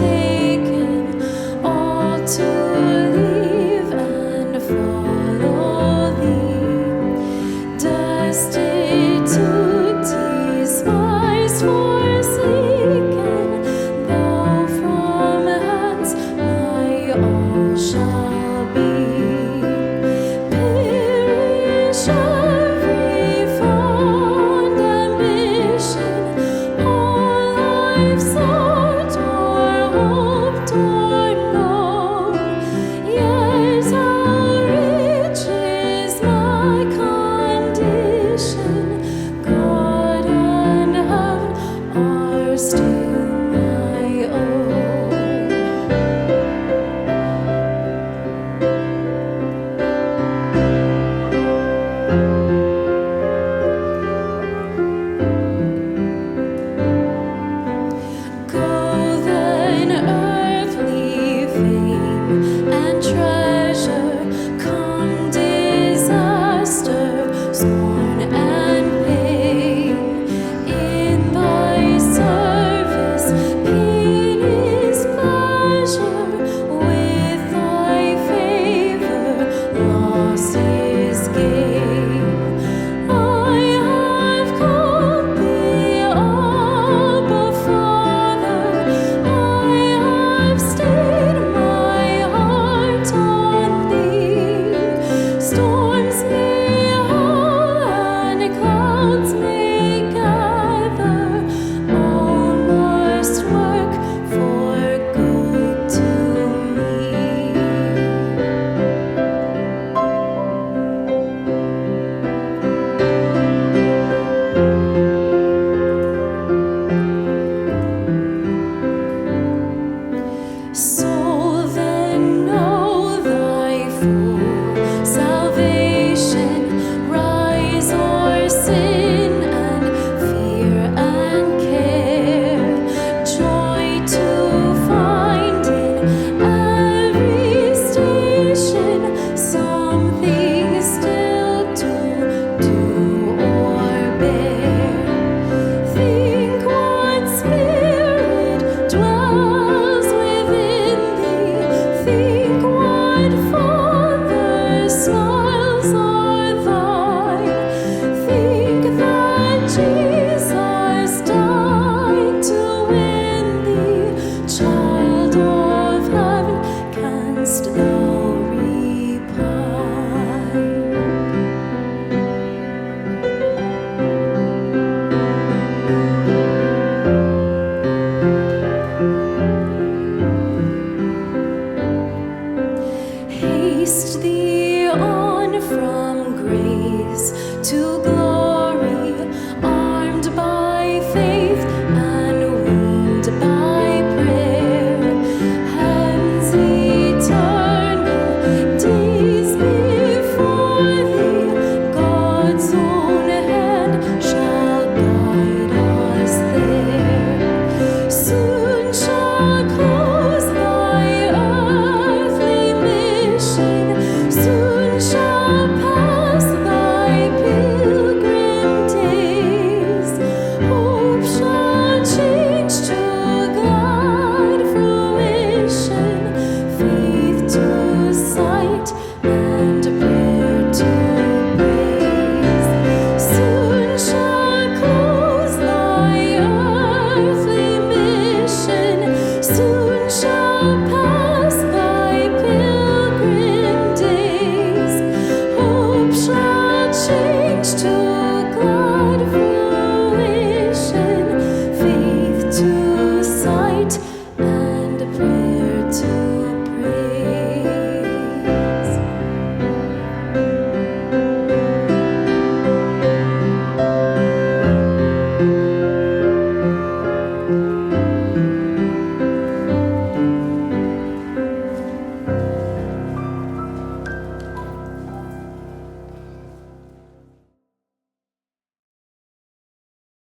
forsaken, all to leave and follow thee. Destitute, despised, forsaken, thou from hence my all shall be. Perish every fond ambition, all I've sought or hoped or known. Yet how rich is my condition, God and heaven are still my own. Go then, earthly fame and treasure, come disaster, scorn and pain. In thy service, pain is pleasure, with thy favor, loss is gain. I have called thee, Abba Father. I have stayed my heart on thee. Storms may howl and clouds may gather, all must work for good to me. So